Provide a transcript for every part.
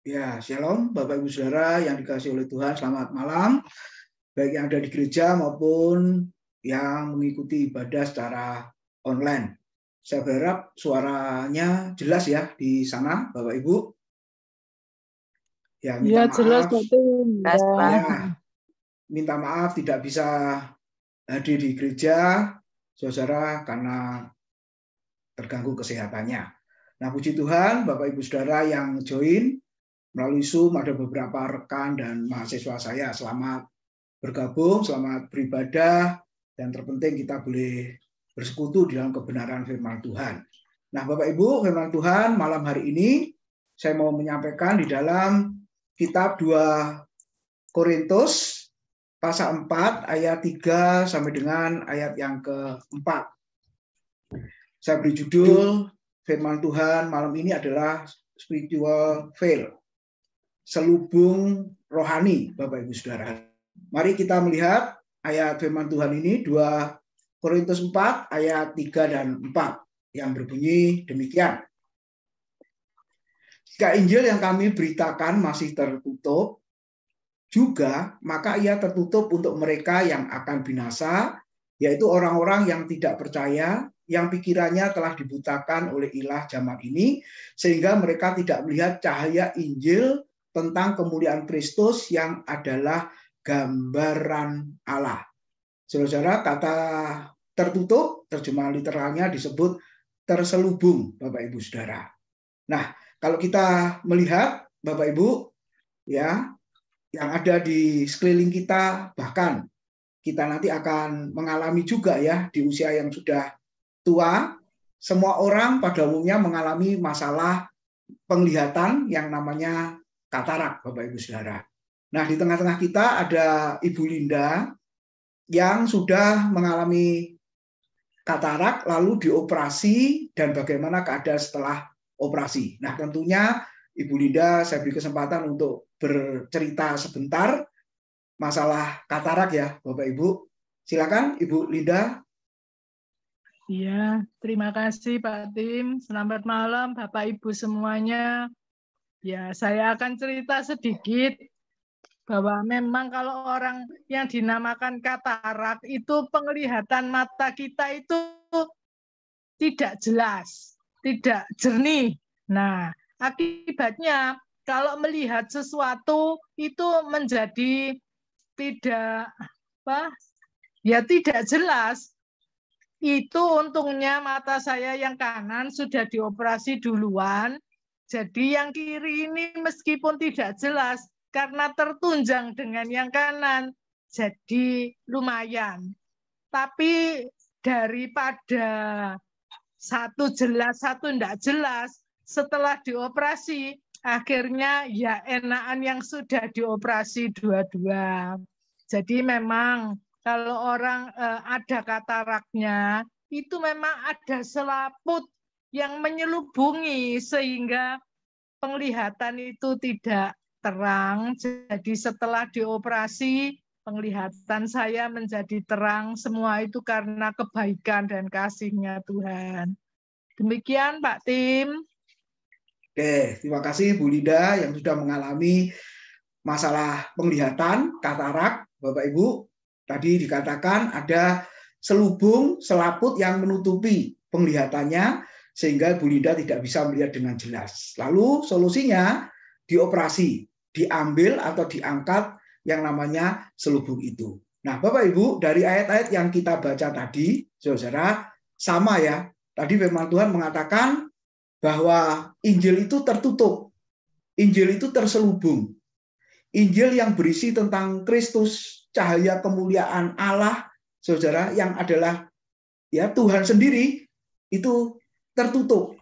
Ya, shalom Bapak Ibu Saudara yang dikasihi oleh Tuhan, selamat malam. Baik yang ada di gereja maupun yang mengikuti ibadah secara online. Saya berharap suaranya jelas ya di sana, Bapak Ibu. Ya, minta Ya, jelas maaf. betul. Ya, minta maaf tidak bisa hadir di gereja, saudara, karena terganggu kesehatannya. Nah, puji Tuhan, Bapak Ibu Saudara yang join melalui Zoom, ada beberapa rekan dan mahasiswa saya. Selamat bergabung, selamat beribadah, dan terpenting kita boleh bersekutu di dalam kebenaran firman Tuhan. Nah, Bapak Ibu, firman Tuhan malam hari ini saya mau menyampaikan di dalam kitab 2 Korintus pasal 4 ayat 3 sampai dengan ayat yang ke-4. Saya beri judul firman Tuhan malam ini adalah spiritual veil, selubung rohani, Bapak Ibu Saudara. Mari kita melihat ayat firman Tuhan ini 2 Korintus 4 ayat 3 dan 4 yang berbunyi demikian. Jika Injil yang kami beritakan masih tertutup juga, maka ia tertutup untuk mereka yang akan binasa, yaitu orang-orang yang tidak percaya, yang pikirannya telah dibutakan oleh ilah zaman ini, sehingga mereka tidak melihat cahaya Injil tentang kemuliaan Kristus yang adalah gambaran Allah. Saudara, kata tertutup, terjemahan literalnya disebut terselubung, Bapak Ibu Saudara. Nah, kalau kita melihat, Bapak Ibu, ya, yang ada di sekeliling kita, bahkan kita nanti akan mengalami juga ya di usia yang sudah tua, semua orang pada umumnya mengalami masalah penglihatan yang namanya katarak, Bapak Ibu Saudara. Nah, di tengah-tengah kita ada Ibu Linda yang sudah mengalami katarak lalu dioperasi dan bagaimana keadaan setelah operasi. Nah, tentunya Ibu Linda saya beri kesempatan untuk bercerita sebentar masalah katarak ya, Bapak Ibu. Silakan Ibu Linda. Ya, terima kasih Pak Tim. Selamat malam Bapak Ibu semuanya. Ya, saya akan cerita sedikit bahwa memang kalau orang yang dinamakan katarak itu penglihatan mata kita itu tidak jelas, tidak jernih. Nah, akibatnya kalau melihat sesuatu itu menjadi tidak tidak jelas. Itu untungnya mata saya yang kanan sudah dioperasi duluan. Jadi yang kiri ini meskipun tidak jelas karena tertunjang dengan yang kanan. Jadi lumayan. Tapi daripada satu jelas, satu tidak jelas, setelah dioperasi, akhirnya ya enakan yang sudah dioperasi dua-dua. Jadi memang kalau orang ada kataraknya, itu memang ada selaput yang menyelubungi sehingga penglihatan itu tidak terang. Jadi setelah dioperasi, penglihatan saya menjadi terang. Semua itu karena kebaikan dan kasih-Nya Tuhan. Demikian Pak Tim. Oke, terima kasih Bu Linda yang sudah mengalami masalah penglihatan, katarak, Bapak Ibu. Tadi dikatakan ada selubung, selaput yang menutupi penglihatannya sehingga Bu Linda tidak bisa melihat dengan jelas. Lalu solusinya dioperasi, diambil atau diangkat yang namanya selubung itu. Nah, Bapak Ibu, dari ayat-ayat yang kita baca tadi, saudara, sama ya. Tadi firman Tuhan mengatakan bahwa Injil itu tertutup, Injil itu terselubung. Injil yang berisi tentang Kristus, cahaya kemuliaan Allah, saudara, yang adalah ya Tuhan sendiri, itu tertutup.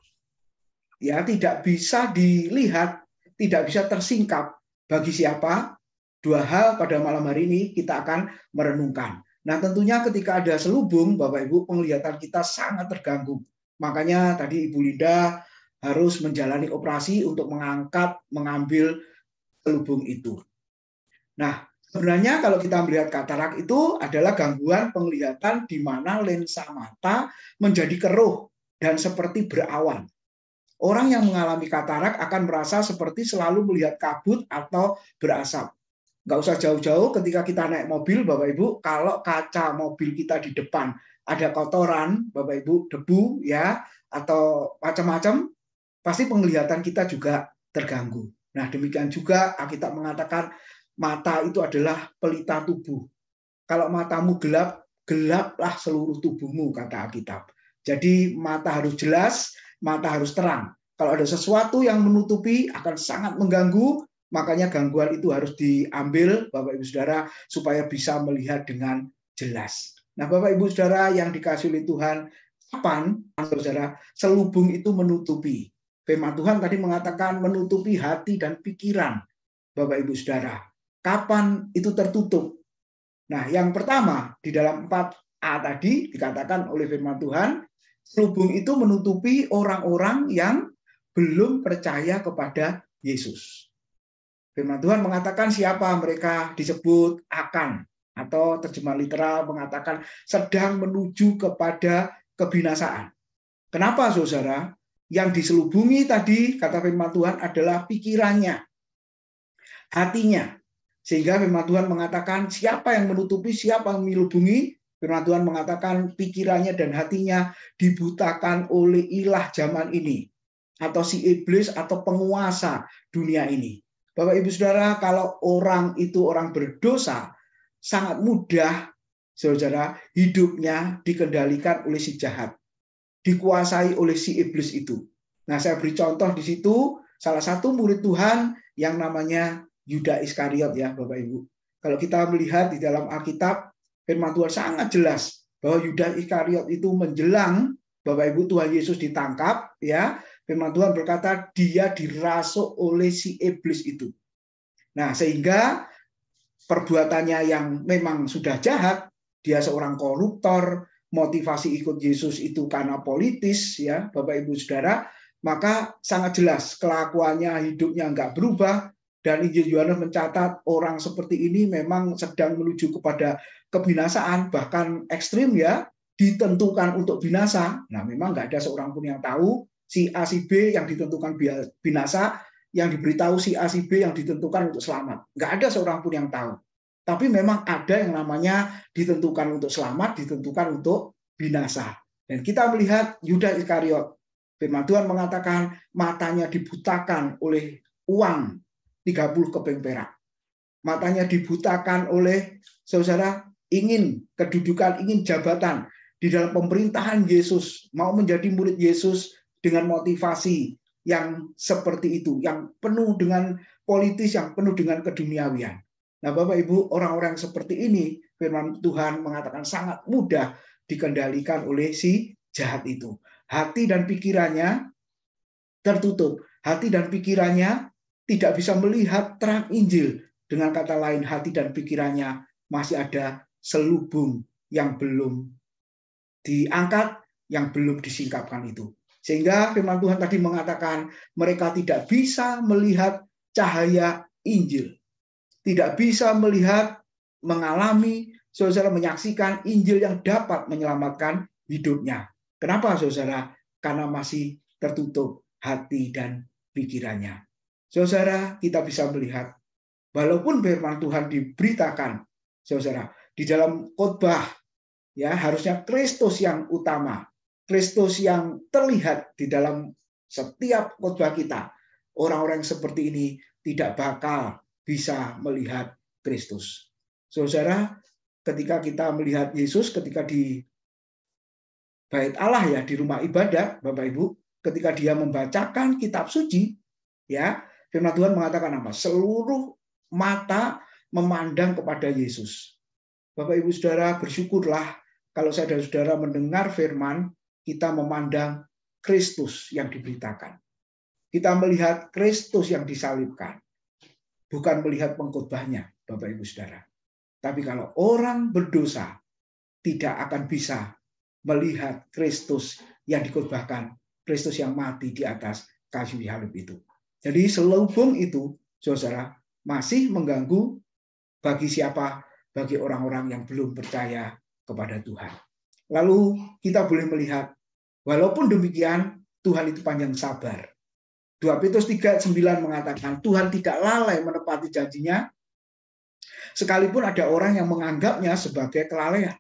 Ya, tidak bisa dilihat, tidak bisa tersingkap. Bagi siapa? Dua hal pada malam hari ini kita akan merenungkan. Nah, tentunya ketika ada selubung, Bapak Ibu, penglihatan kita sangat terganggu. Makanya tadi Ibu Linda harus menjalani operasi untuk mengambil selubung itu. Nah, sebenarnya kalau kita melihat katarak itu adalah gangguan penglihatan di mana lensa mata menjadi keruh dan seperti berawan. Orang yang mengalami katarak akan merasa seperti selalu melihat kabut atau berasap. Nggak usah jauh-jauh ketika kita naik mobil, Bapak Ibu, kalau kaca mobil kita di depan ada kotoran, Bapak Ibu, debu ya, atau macam-macam, pasti penglihatan kita juga terganggu. Nah, demikian juga Alkitab mengatakan mata itu adalah pelita tubuh. Kalau matamu gelap, gelaplah seluruh tubuhmu, kata Alkitab. Jadi mata harus jelas, mata harus terang. Kalau ada sesuatu yang menutupi akan sangat mengganggu, makanya gangguan itu harus diambil, Bapak Ibu Saudara, supaya bisa melihat dengan jelas. Nah, Bapak Ibu Saudara yang dikasihi oleh Tuhan, kapan, Saudara, selubung itu menutupi? Firman Tuhan tadi mengatakan menutupi hati dan pikiran, Bapak Ibu Saudara. Kapan itu tertutup? Nah, yang pertama, di dalam 4a tadi dikatakan oleh firman Tuhan, selubung itu menutupi orang-orang yang belum percaya kepada Yesus. Firman Tuhan mengatakan siapa mereka disebut akan, atau terjemah literal mengatakan sedang menuju kepada kebinasaan. Kenapa, saudara? Yang diselubungi tadi, kata firman Tuhan, adalah pikirannya, hatinya. Sehingga firman Tuhan mengatakan siapa yang menutupi, siapa yang melubungi. Firman Tuhan mengatakan pikirannya dan hatinya dibutakan oleh ilah zaman ini, atau si iblis atau penguasa dunia ini. Bapak Ibu Saudara, kalau orang itu orang berdosa, sangat mudah, saudara, hidupnya dikendalikan oleh si jahat, dikuasai oleh si iblis itu. Nah, saya beri contoh di situ, salah satu murid Tuhan yang namanya Yudas Iskariot ya, Bapak Ibu. Kalau kita melihat di dalam Alkitab, firman Tuhan sangat jelas bahwa Yudas Iskariot itu menjelang Bapak Ibu Tuhan Yesus ditangkap, ya. Firman Tuhan berkata dia dirasuk oleh si iblis itu. Nah, sehingga perbuatannya yang memang sudah jahat, dia seorang koruptor, motivasi ikut Yesus itu karena politis, ya, Bapak Ibu Saudara, maka sangat jelas kelakuannya, hidupnya nggak berubah. Dan Injil Yohanes mencatat orang seperti ini memang sedang menuju kepada kebinasaan, bahkan ekstrim ya, ditentukan untuk binasa. Nah, memang nggak ada seorang pun yang tahu si A, si B yang ditentukan binasa, yang diberitahu si A, si B yang ditentukan untuk selamat. Nggak ada seorang pun yang tahu. Tapi memang ada yang namanya ditentukan untuk selamat, ditentukan untuk binasa. Dan kita melihat Yudas Iskariot, firman Tuhan mengatakan matanya dibutakan oleh uang 30 keping perak. Matanya dibutakan oleh saudara ingin kedudukan, ingin jabatan di dalam pemerintahan Yesus, mau menjadi murid Yesus dengan motivasi yang seperti itu, yang penuh dengan politis, yang penuh dengan keduniawian. Nah, Bapak Ibu, orang-orang seperti ini, firman Tuhan mengatakan sangat mudah dikendalikan oleh si jahat itu. Hati dan pikirannya tertutup. Hati dan pikirannya tidak bisa melihat terang Injil. Dengan kata lain, hati dan pikirannya masih ada selubung yang belum diangkat, yang belum disingkapkan itu. Sehingga firman Tuhan tadi mengatakan mereka tidak bisa melihat cahaya Injil. Tidak bisa melihat, mengalami, saudara, menyaksikan Injil yang dapat menyelamatkan hidupnya. Kenapa, saudara? Karena masih tertutup hati dan pikirannya. Saudara, kita bisa melihat, walaupun firman Tuhan diberitakan, saudara, di dalam khotbah, ya harusnya Kristus yang utama, Kristus yang terlihat di dalam setiap khotbah kita. Orang-orang seperti ini tidak bakal bisa melihat Kristus. Saudara, ketika kita melihat Yesus, ketika di Bait Allah ya, di rumah ibadat, Bapak Ibu, ketika dia membacakan kitab suci, ya, firman Tuhan mengatakan apa? Seluruh mata memandang kepada Yesus. Bapak Ibu Saudara, bersyukurlah kalau saya dan saudara mendengar firman, kita memandang Kristus yang diberitakan. Kita melihat Kristus yang disalibkan. Bukan melihat pengkhotbahnya, Bapak Ibu Saudara. Tapi kalau orang berdosa tidak akan bisa melihat Kristus yang dikhotbahkan, Kristus yang mati di atas kayu salib itu. Jadi selubung itu, saudara, masih mengganggu bagi siapa? Bagi orang-orang yang belum percaya kepada Tuhan. Lalu kita boleh melihat, walaupun demikian, Tuhan itu panjang sabar. 2 Petrus 3:9 mengatakan, Tuhan tidak lalai menepati janjinya, sekalipun ada orang yang menganggapnya sebagai kelalaian.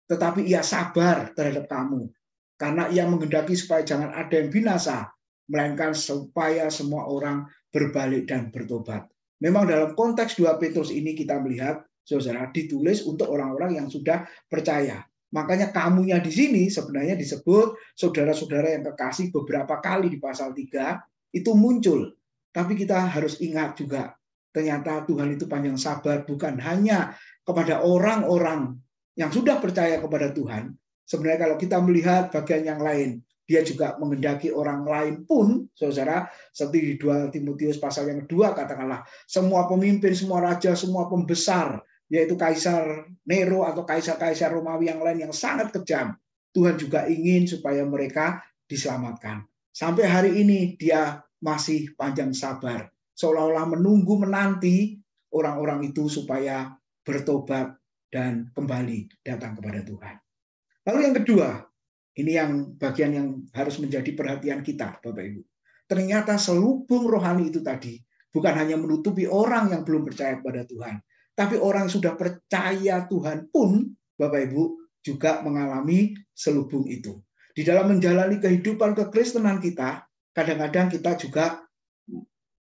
Tetapi ia sabar terhadap kamu, karena ia menghendaki supaya jangan ada yang binasa, melainkan supaya semua orang berbalik dan bertobat. Memang dalam konteks 2 Petrus ini kita melihat, saudara, ditulis untuk orang-orang yang sudah percaya. Makanya kamunya di sini sebenarnya disebut saudara-saudara yang kekasih beberapa kali di pasal 3 itu muncul. Tapi kita harus ingat juga, ternyata Tuhan itu panjang sabar bukan hanya kepada orang-orang yang sudah percaya kepada Tuhan. Sebenarnya kalau kita melihat bagian yang lain, dia juga menghendaki orang lain pun, saudara, seperti di 2 Timotius pasal yang kedua, katakanlah, semua pemimpin, semua raja, semua pembesar, yaitu Kaisar Nero atau kaisar-kaisar Romawi yang lain yang sangat kejam, Tuhan juga ingin supaya mereka diselamatkan. Sampai hari ini dia masih panjang sabar, seolah-olah menunggu menanti orang-orang itu supaya bertobat dan kembali datang kepada Tuhan. Lalu yang kedua, ini yang bagian yang harus menjadi perhatian kita, Bapak Ibu. Ternyata selubung rohani itu tadi bukan hanya menutupi orang yang belum percaya kepada Tuhan, tapi orang yang sudah percaya Tuhan pun, Bapak Ibu, juga mengalami selubung itu. Di dalam menjalani kehidupan kekristenan kita, kadang-kadang kita juga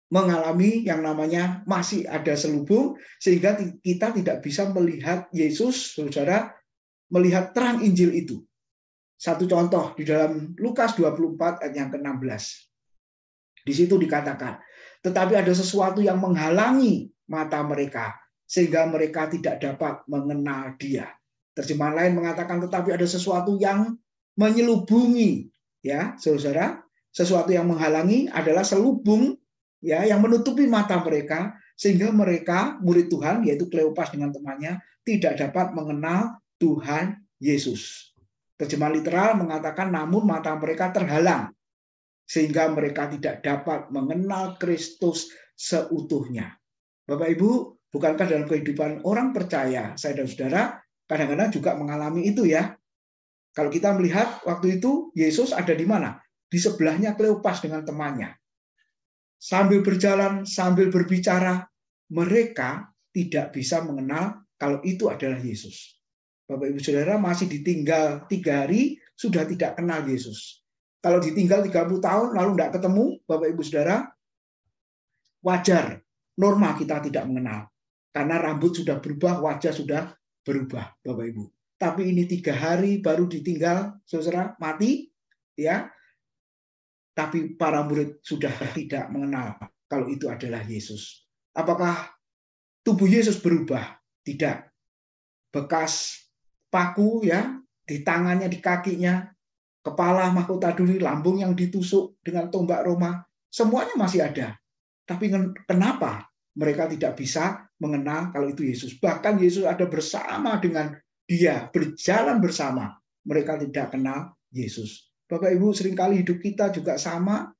mengalami yang namanya masih ada selubung, sehingga kita tidak bisa melihat Yesus, saudara, melihat terang Injil itu. Satu contoh di dalam Lukas 24 ayat yang ke-16. Di situ dikatakan, tetapi ada sesuatu yang menghalangi mata mereka, sehingga mereka tidak dapat mengenal dia. Terjemahan lain mengatakan, tetapi ada sesuatu yang menyelubungi. Ya, saudara, sesuatu yang menghalangi adalah selubung, ya, yang menutupi mata mereka, sehingga mereka, murid Tuhan, yaitu Kleopas dengan temannya, tidak dapat mengenal Tuhan Yesus. Terjemahan literal mengatakan namun mata mereka terhalang sehingga mereka tidak dapat mengenal Kristus seutuhnya. Bapak Ibu, bukankah dalam kehidupan orang percaya, saya dan saudara, kadang-kadang juga mengalami itu ya. Kalau kita melihat waktu itu Yesus ada di mana? Di sebelahnya Kleopas dengan temannya. Sambil berjalan, sambil berbicara, mereka tidak bisa mengenal kalau itu adalah Yesus. Bapak Ibu Saudara masih ditinggal 3 hari sudah tidak kenal Yesus. Kalau ditinggal 30 tahun lalu tidak ketemu, Bapak Ibu Saudara, wajar, normal kita tidak mengenal. Karena rambut sudah berubah, wajah sudah berubah, Bapak Ibu. Tapi ini 3 hari baru ditinggal, saudara, mati, ya. Tapi para murid sudah tidak mengenal kalau itu adalah Yesus. Apakah tubuh Yesus berubah? Tidak. Bekas paku ya di tangannya, di kakinya, kepala mahkota duri, lambung yang ditusuk dengan tombak Roma, semuanya masih ada. Tapi kenapa mereka tidak bisa mengenal kalau itu Yesus? Bahkan Yesus ada bersama dengan dia, berjalan bersama. Mereka tidak kenal Yesus. Bapak Ibu, seringkali hidup kita juga sama.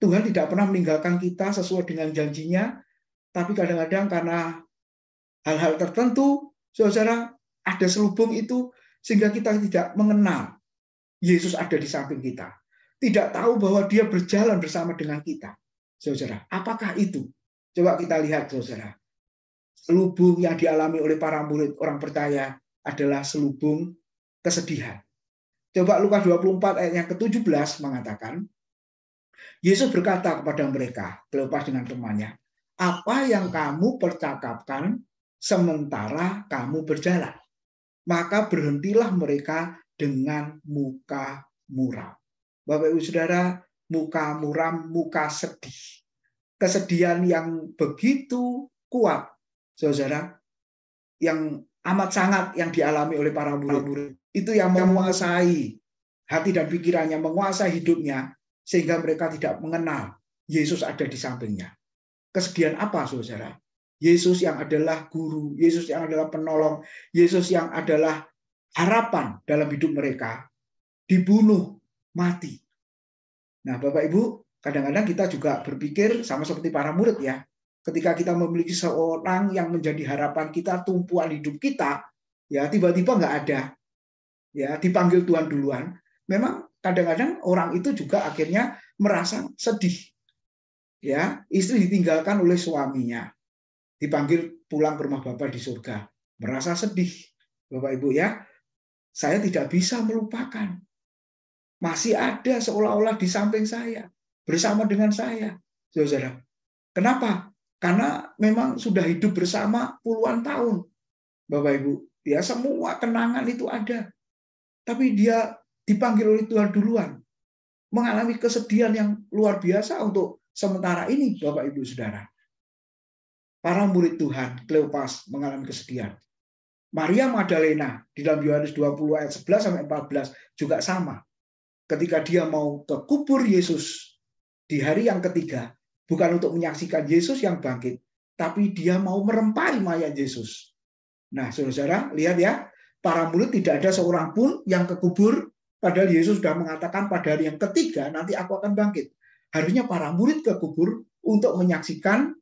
Tuhan tidak pernah meninggalkan kita sesuai dengan janjinya, tapi kadang-kadang karena hal-hal tertentu, saudara, ada selubung itu sehingga kita tidak mengenal Yesus ada di samping kita. Tidak tahu bahwa dia berjalan bersama dengan kita. Saudara, apakah itu? Coba kita lihat, saudara. Selubung yang dialami oleh para murid orang percaya adalah selubung kesedihan. Coba Lukas 24 ayat yang ke-17 mengatakan, Yesus berkata kepada mereka, Kleopas dengan temannya, apa yang kamu percakapkan sementara kamu berjalan? Maka berhentilah mereka dengan muka muram. Bapak Ibu Saudara, muka muram, muka sedih. Kesedihan yang begitu kuat, saudara, yang amat sangat yang dialami oleh para murid. Itu yang menguasai hati dan pikirannya, menguasai hidupnya, sehingga mereka tidak mengenal Yesus ada di sampingnya. Kesedihan apa, saudara? Yesus yang adalah guru, Yesus yang adalah penolong, Yesus yang adalah harapan dalam hidup mereka, dibunuh, mati. Nah, Bapak Ibu, kadang-kadang kita juga berpikir sama seperti para murid ya. Ketika kita memiliki seorang yang menjadi harapan kita, tumpuan hidup kita, ya tiba-tiba nggak ada, ya dipanggil Tuhan duluan. Memang kadang-kadang orang itu juga akhirnya merasa sedih. Ya, istri ditinggalkan oleh suaminya, dipanggil pulang ke rumah Bapa di surga, merasa sedih. Bapak Ibu ya, saya tidak bisa melupakan. Masih ada seolah-olah di samping saya, bersama dengan saya. Saudara, kenapa? Karena memang sudah hidup bersama puluhan tahun. Bapak Ibu, ya semua kenangan itu ada. Tapi dia dipanggil oleh Tuhan duluan. Mengalami kesedihan yang luar biasa untuk sementara ini, Bapak Ibu Saudara. Para murid Tuhan, Kleopas mengalami kesedihan. Maria Magdalena di dalam Yohanes 20 ayat 11 sampai 14 juga sama. Ketika dia mau ke kubur Yesus di hari yang ketiga, bukan untuk menyaksikan Yesus yang bangkit, tapi dia mau merempai mayat Yesus. Nah, saudara-saudara, lihat ya, para murid tidak ada seorang pun yang ke kubur, padahal Yesus sudah mengatakan pada hari yang ketiga nanti aku akan bangkit. Harusnya para murid ke kubur untuk menyaksikan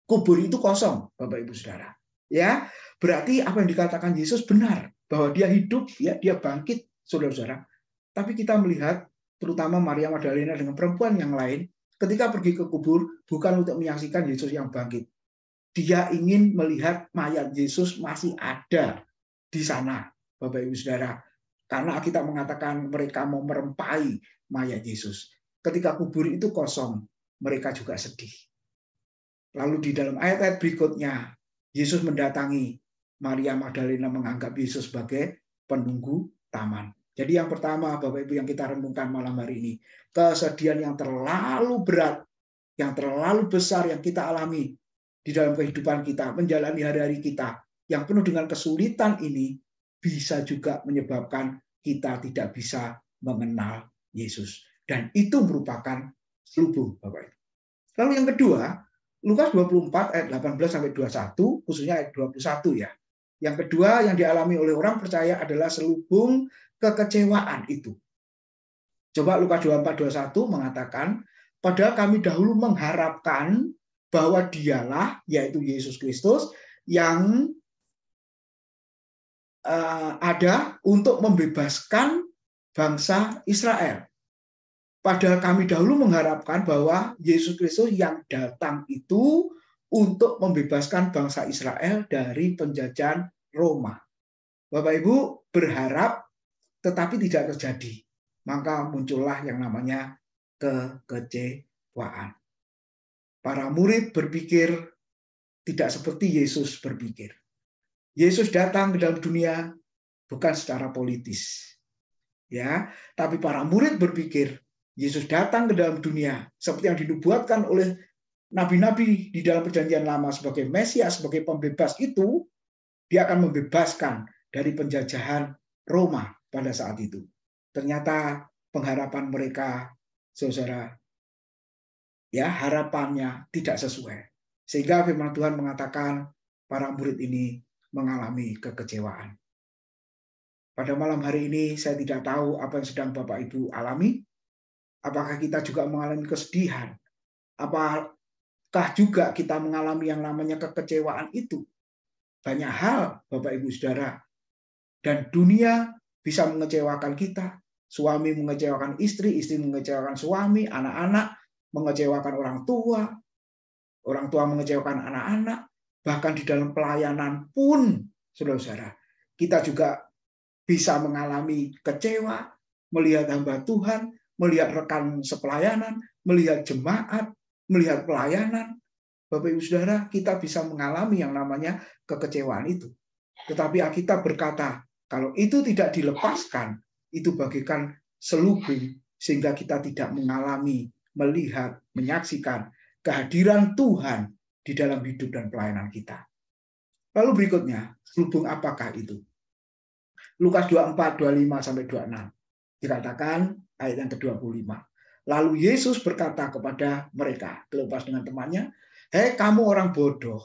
kubur itu kosong, Bapak Ibu Saudara. Ya, berarti apa yang dikatakan Yesus benar, bahwa dia hidup, ya, dia bangkit, saudara-saudara. Tapi kita melihat, terutama Maria Magdalena dengan perempuan yang lain, ketika pergi ke kubur, bukan untuk menyaksikan Yesus yang bangkit. Dia ingin melihat mayat Yesus masih ada di sana, Bapak Ibu Saudara. Karena kita mengatakan mereka mau merempai mayat Yesus. Ketika kubur itu kosong, mereka juga sedih. Lalu di dalam ayat-ayat berikutnya, Yesus mendatangi Maria Magdalena, menganggap Yesus sebagai penunggu taman. Jadi yang pertama, Bapak Ibu, yang kita renungkan malam hari ini, kesedihan yang terlalu berat, yang terlalu besar yang kita alami di dalam kehidupan kita, menjalani hari-hari kita, yang penuh dengan kesulitan ini, bisa juga menyebabkan kita tidak bisa mengenal Yesus. Dan itu merupakan selubung, Bapak Ibu. Lalu yang kedua, Lukas 24 ayat 18 sampai 21, khususnya ayat 21 ya. Yang kedua yang dialami oleh orang percaya adalah selubung kekecewaan itu. Coba Lukas 24:21 mengatakan, padahal kami dahulu mengharapkan bahwa dialah, yaitu Yesus Kristus, yang ada untuk membebaskan bangsa Israel. Padahal kami dahulu mengharapkan bahwa Yesus Kristus yang datang itu untuk membebaskan bangsa Israel dari penjajahan Roma. Bapak Ibu berharap, tetapi tidak terjadi. Maka muncullah yang namanya kekecewaan. Para murid berpikir tidak seperti Yesus berpikir. Yesus datang ke dalam dunia bukan secara politis. Ya, tapi para murid berpikir Yesus datang ke dalam dunia seperti yang dinubuatkan oleh nabi-nabi di dalam Perjanjian Lama sebagai Mesias, sebagai pembebas itu, dia akan membebaskan dari penjajahan Roma pada saat itu. Ternyata pengharapan mereka, saudara, ya harapannya tidak sesuai. Sehingga firman Tuhan mengatakan para murid ini mengalami kekecewaan. Pada malam hari ini saya tidak tahu apa yang sedang Bapak Ibu alami. Apakah kita juga mengalami kesedihan? Apakah juga kita mengalami yang namanya kekecewaan itu? Banyak hal, Bapak Ibu Saudara. Dan dunia bisa mengecewakan kita. Suami mengecewakan istri, istri mengecewakan suami, anak-anak mengecewakan orang tua mengecewakan anak-anak. Bahkan di dalam pelayanan pun, saudara-saudara, kita juga bisa mengalami kecewa, melihat hamba Tuhan, melihat rekan sepelayanan, melihat jemaat, melihat pelayanan. Bapak Ibu Saudara, kita bisa mengalami yang namanya kekecewaan itu. Tetapi Alkitab berkata, kalau itu tidak dilepaskan, itu bagaikan selubung, sehingga kita tidak mengalami, melihat, menyaksikan kehadiran Tuhan di dalam hidup dan pelayanan kita. Lalu berikutnya, selubung apakah itu? Lukas 24, 25-26. Dikatakan ayat yang ke-25. Lalu Yesus berkata kepada mereka, Kleopas dengan temannya, hei kamu orang bodoh,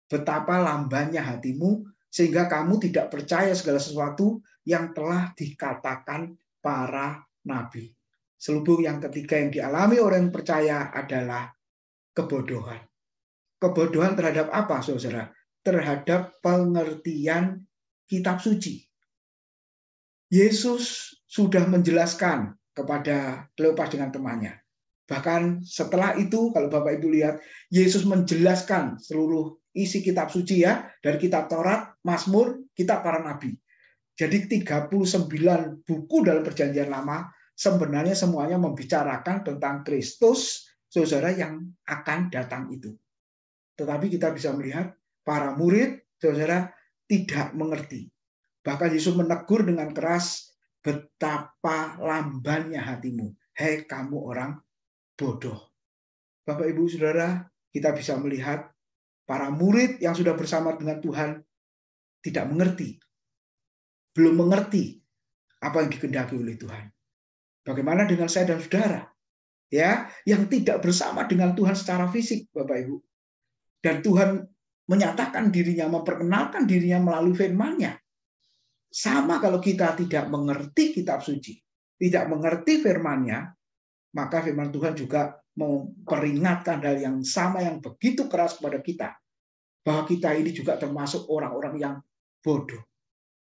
betapa lambannya hatimu, sehingga kamu tidak percaya segala sesuatu yang telah dikatakan para nabi. Selubung yang ketiga yang dialami orang yang percaya adalah kebodohan. Kebodohan terhadap apa, saudara? Terhadap pengertian kitab suci. Yesus sudah menjelaskan kepada Kleopas dengan temannya. Bahkan setelah itu, kalau Bapak Ibu lihat, Yesus menjelaskan seluruh isi kitab suci ya, dari kitab Taurat, Mazmur, kitab para nabi. Jadi 39 buku dalam Perjanjian Lama sebenarnya semuanya membicarakan tentang Kristus, saudara, yang akan datang itu. Tetapi kita bisa melihat para murid, saudara, tidak mengerti. Bahkan Yesus menegur dengan keras, betapa lambannya hatimu, hei kamu orang bodoh. Bapak, Ibu, Saudara, kita bisa melihat para murid yang sudah bersama dengan Tuhan tidak mengerti, belum mengerti apa yang dikehendaki oleh Tuhan. Bagaimana dengan saya dan saudara, ya, yang tidak bersama dengan Tuhan secara fisik, Bapak Ibu, dan Tuhan menyatakan dirinya, memperkenalkan dirinya melalui firman-Nya. Sama kalau kita tidak mengerti kitab suci, tidak mengerti firman-Nya, maka firman Tuhan juga memperingatkan hal yang sama yang begitu keras kepada kita, bahwa kita ini juga termasuk orang-orang yang bodoh.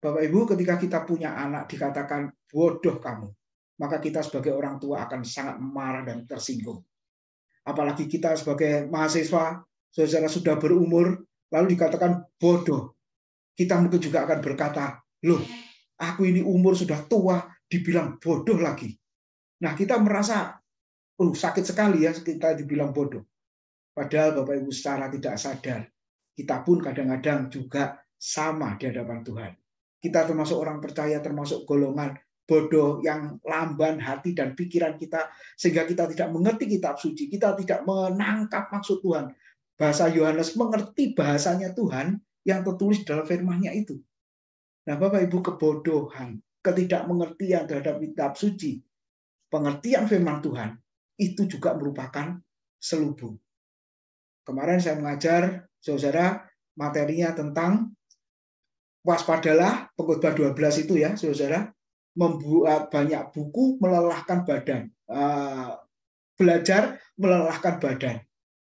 Bapak Ibu, ketika kita punya anak dikatakan bodoh kamu, maka kita sebagai orang tua akan sangat marah dan tersinggung. Apalagi kita sebagai mahasiswa, saudara sudah berumur, lalu dikatakan bodoh. Kita mungkin juga akan berkata, loh, aku ini umur sudah tua, dibilang bodoh lagi. Nah, kita merasa sakit sekali ya kita dibilang bodoh. Padahal Bapak Ibu secara tidak sadar, kita pun kadang-kadang juga sama di hadapan Tuhan. Kita termasuk orang percaya, termasuk golongan bodoh yang lamban hati dan pikiran kita, sehingga kita tidak mengerti kitab suci, kita tidak menangkap maksud Tuhan. Bahasa Yohanes mengerti bahasanya Tuhan yang tertulis dalam firman-Nya itu. Nah, Bapak Ibu, kebodohan, ketidakmengertian terhadap kitab suci, pengertian firman Tuhan, itu juga merupakan selubung. Kemarin saya mengajar, saudara, materinya tentang waspadalah, pengkhotbah 12 itu ya, saudara, membuat banyak buku melelahkan badan. Belajar melelahkan badan.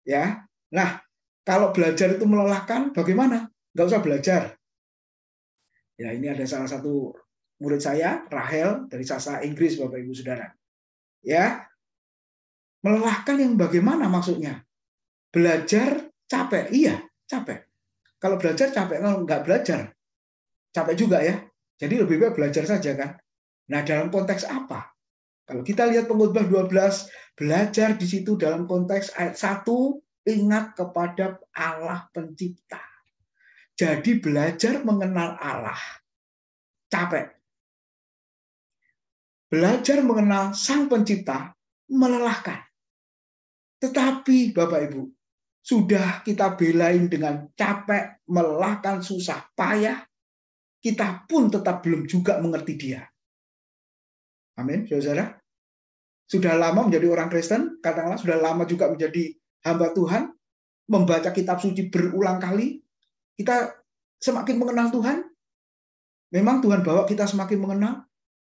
Ya. Nah, kalau belajar itu melelahkan, bagaimana? Nggak usah belajar. Ya, ini ada salah satu murid saya, Rahel, dari sastra Inggris, Bapak Ibu Saudara. Ya, melelahkan yang bagaimana maksudnya? Belajar capek, iya capek. Kalau belajar capek, kalau nggak belajar capek juga ya. Jadi lebih baik belajar saja kan. Nah, dalam konteks apa? Kalau kita lihat pengkhotbah 12, belajar di situ dalam konteks ayat 1, ingat kepada Allah pencipta. Jadi belajar mengenal Allah capek. Belajar mengenal Sang Pencipta melelahkan. Tetapi Bapak Ibu, sudah kita belain dengan capek, melelahkan, susah, payah, kita pun tetap belum juga mengerti Dia. Amin, saudara. Sudah lama menjadi orang Kristen, katakanlah sudah lama juga menjadi hamba Tuhan, membaca kitab suci berulang kali, kita semakin mengenal Tuhan. Memang Tuhan bawa kita semakin mengenal,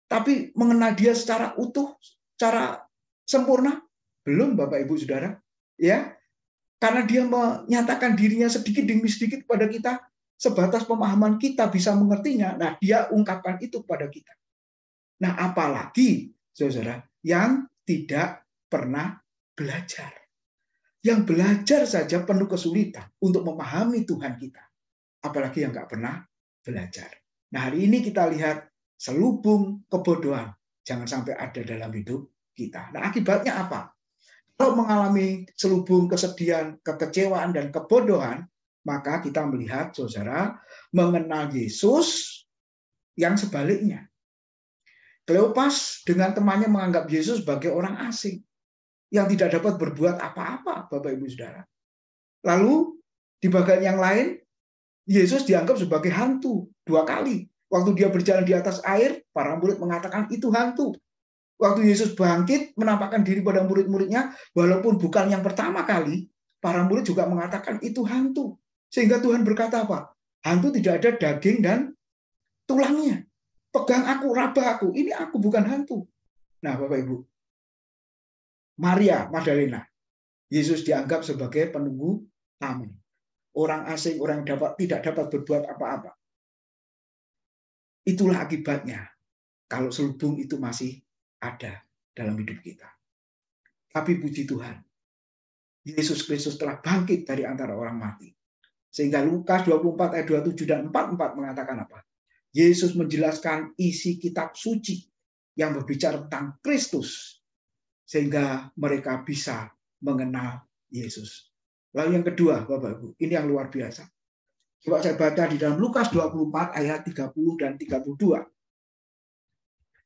tapi mengenal Dia secara utuh, secara sempurna, belum, Bapak Ibu Saudara. Ya, karena Dia menyatakan dirinya sedikit demi sedikit kepada kita, sebatas pemahaman kita bisa mengertinya. Nah, Dia ungkapkan itu kepada kita. Nah, apalagi saudara yang tidak pernah belajar. Yang belajar saja penuh kesulitan untuk memahami Tuhan kita. Apalagi yang nggak pernah belajar. Nah, hari ini kita lihat selubung kebodohan. Jangan sampai ada dalam hidup kita. Nah, akibatnya apa? Kalau mengalami selubung kesedihan, kekecewaan, dan kebodohan, maka kita melihat, saudara, mengenal Yesus yang sebaliknya. Kleopas dengan temannya menganggap Yesus sebagai orang asing yang tidak dapat berbuat apa-apa, Bapak Ibu Saudara. Lalu di bagian yang lain, Yesus dianggap sebagai hantu 2 kali. Waktu Dia berjalan di atas air, para murid mengatakan itu hantu. Waktu Yesus bangkit, menampakkan diri pada murid-muridnya, walaupun bukan yang pertama kali, para murid juga mengatakan itu hantu. Sehingga Tuhan berkata apa? Hantu tidak ada daging dan tulangnya. Pegang aku, raba aku. Ini aku, bukan hantu. Nah, Bapak Ibu, Maria Magdalena, Yesus dianggap sebagai penunggu tamu. Orang asing, orang yang tidak dapat berbuat apa-apa. Itulah akibatnya kalau selubung itu masih ada dalam hidup kita. Tapi puji Tuhan, Yesus Kristus telah bangkit dari antara orang mati. Sehingga Lukas 24 ayat 27 dan 44 mengatakan apa? Yesus menjelaskan isi kitab suci yang berbicara tentang Kristus, sehingga mereka bisa mengenal Yesus. Lalu yang kedua, Bapak Ibu, ini yang luar biasa. Coba saya baca di dalam Lukas 24 ayat 30 dan 32.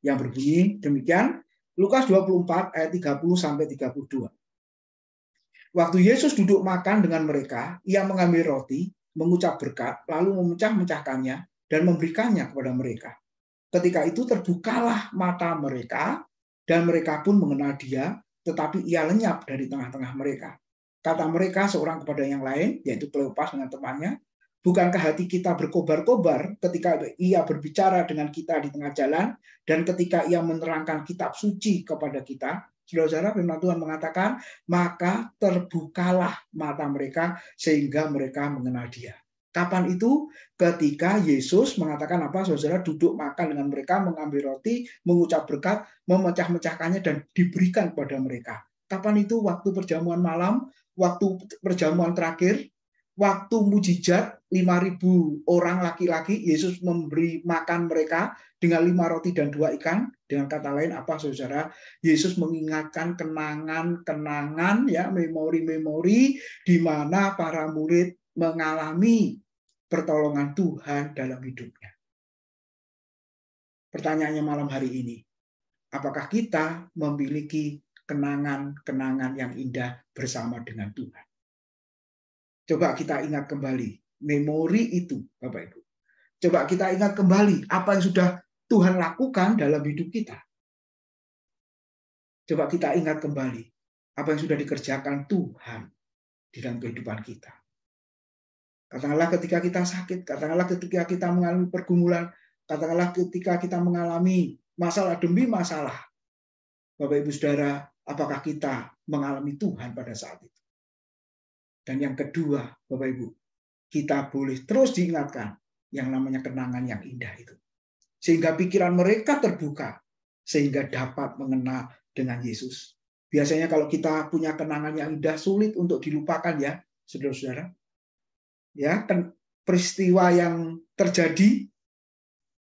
Yang berbunyi demikian, Lukas 24 ayat 30 sampai 32. Waktu Yesus duduk makan dengan mereka, ia mengambil roti, mengucap berkat, lalu memecah-mecahkannya dan memberikannya kepada mereka. Ketika itu terbukalah mata mereka, dan mereka pun mengenal dia, tetapi ia lenyap dari tengah-tengah mereka. Kata mereka seorang kepada yang lain, yaitu Kleopas dengan temannya, bukankah hati kita berkobar-kobar ketika ia berbicara dengan kita di tengah jalan, dan ketika ia menerangkan kitab suci kepada kita? Saudara-saudara, firman Tuhan mengatakan, maka terbukalah mata mereka sehingga mereka mengenal dia. Kapan itu? Ketika Yesus mengatakan apa? Saudara, duduk makan dengan mereka, mengambil roti, mengucap berkat, memecah-mecahkannya dan diberikan kepada mereka. Kapan itu? Waktu perjamuan malam, waktu perjamuan terakhir, waktu mujizat 5.000 orang laki-laki, Yesus memberi makan mereka dengan 5 roti dan 2 ikan. Dengan kata lain apa, saudara? Yesus mengingatkan kenangan-kenangan, ya, memori-memori di mana para murid mengalami pertolongan Tuhan dalam hidupnya. Pertanyaannya malam hari ini, apakah kita memiliki kenangan-kenangan yang indah bersama dengan Tuhan? Coba kita ingat kembali memori itu, Bapak Ibu. Coba kita ingat kembali apa yang sudah Tuhan lakukan dalam hidup kita. Coba kita ingat kembali apa yang sudah dikerjakan Tuhan di dalam kehidupan kita. Katakanlah ketika kita sakit, katakanlah ketika kita mengalami pergumulan, katakanlah ketika kita mengalami masalah demi masalah. Bapak Ibu Saudara, apakah kita mengalami Tuhan pada saat itu? Dan yang kedua, Bapak Ibu, kita boleh terus diingatkan yang namanya kenangan yang indah itu. Sehingga pikiran mereka terbuka, sehingga dapat mengenal dengan Yesus. Biasanya kalau kita punya kenangan yang indah, sulit untuk dilupakan, ya, saudara-saudara. Ya, kan peristiwa yang terjadi,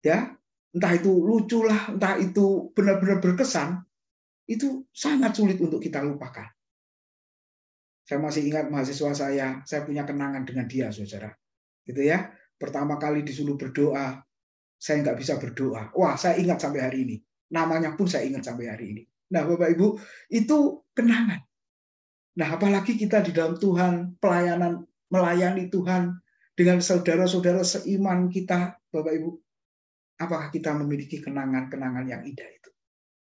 ya, entah itu lucu lah, entah itu benar-benar berkesan, itu sangat sulit untuk kita lupakan. Saya masih ingat mahasiswa saya punya kenangan dengan dia, saudara. Gitu ya. Pertama kali disuruh berdoa, saya nggak bisa berdoa. Wah, saya ingat sampai hari ini. Namanya pun saya ingat sampai hari ini. Nah, Bapak Ibu, itu kenangan. Nah, apalagi kita di dalam Tuhan, pelayanan, melayani Tuhan dengan saudara-saudara seiman kita, Bapak Ibu. Apakah kita memiliki kenangan-kenangan yang indah itu?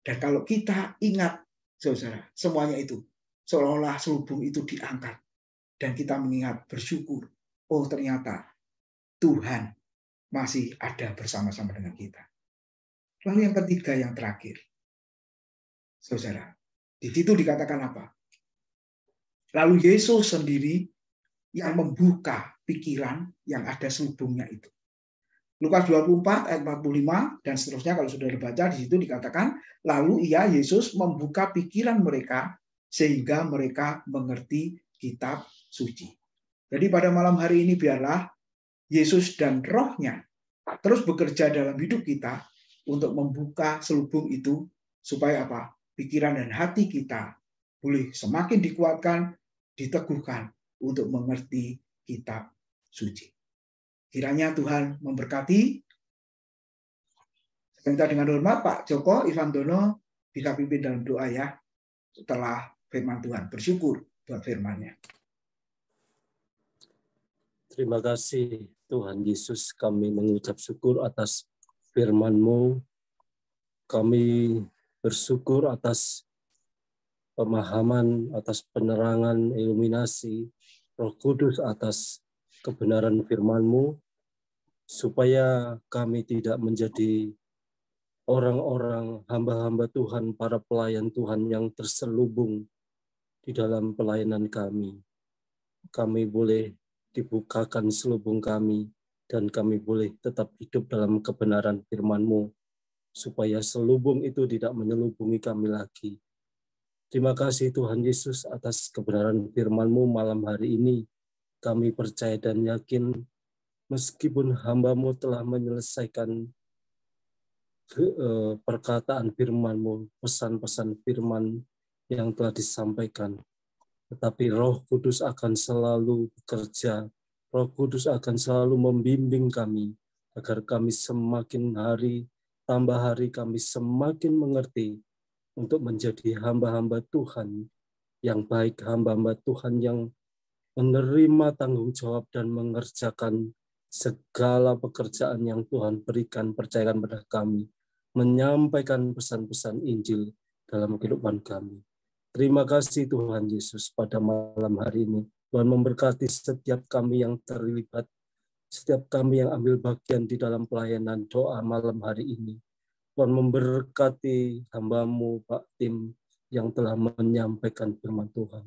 Dan kalau kita ingat, saudara, semuanya itu, seolah-olah selubung itu diangkat. Dan kita mengingat, bersyukur. Oh, ternyata Tuhan masih ada bersama-sama dengan kita. Lalu yang ketiga, yang terakhir. Saudara, di situ dikatakan apa? Lalu Yesus sendiri yang membuka pikiran yang ada selubungnya itu. Lukas 24 ayat 45 dan seterusnya kalau sudah dibaca, di situ dikatakan, lalu ia Yesus membuka pikiran mereka sehingga mereka mengerti kitab suci. Jadi pada malam hari ini biarlah Yesus dan Roh-Nya terus bekerja dalam hidup kita untuk membuka selubung itu supaya apa? Pikiran dan hati kita boleh semakin dikuatkan, diteguhkan untuk mengerti kitab suci. Kiranya Tuhan memberkati. Saya minta dengan hormat Pak Joko Ivandono bisa pimpin dalam doa, ya, setelah firman Tuhan. Bersyukur buat firman-Nya. Terima kasih Tuhan Yesus, kami mengucap syukur atas firman-Mu. Kami bersyukur atas pemahaman, atas penerangan, iluminasi, Roh Kudus atas kebenaran firman-Mu, supaya kami tidak menjadi orang-orang hamba-hamba Tuhan, para pelayan Tuhan yang terselubung di dalam pelayanan kami. Kami boleh dibukakan selubung kami, dan kami boleh tetap hidup dalam kebenaran firman-Mu. supaya selubung itu tidak menyelubungi kami lagi. Terima kasih Tuhan Yesus atas kebenaran firman-Mu malam hari ini. Kami percaya dan yakin meskipun hamba-Mu telah menyelesaikan perkataan firman-Mu, pesan-pesan firman yang telah disampaikan, tetapi Roh Kudus akan selalu bekerja. Roh Kudus akan selalu membimbing kami agar kami semakin hari tambah hari kami semakin mengerti untuk menjadi hamba-hamba Tuhan yang baik, hamba-hamba Tuhan yang menerima tanggung jawab dan mengerjakan segala pekerjaan yang Tuhan berikan, percayakan pada kami, menyampaikan pesan-pesan Injil dalam kehidupan kami. Terima kasih Tuhan Yesus pada malam hari ini. Tuhan memberkati setiap kami yang terlibat, setiap kami yang ambil bagian di dalam pelayanan doa malam hari ini. Tuhan memberkati hamba-Mu Pak Tim yang telah menyampaikan firman Tuhan.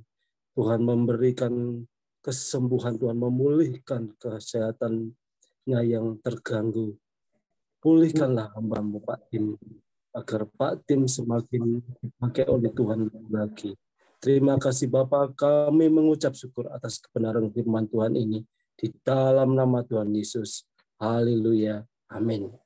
Tuhan memberikan kesembuhan, Tuhan memulihkan kesehatannya yang terganggu. Pulihkanlah hamba-Mu Pak Tim, agar Pak Tim semakin dipakai oleh Tuhan lagi. Terima kasih Bapak, kami mengucap syukur atas kebenaran firman Tuhan ini. Di dalam nama Tuhan Yesus. Haleluya. Amin.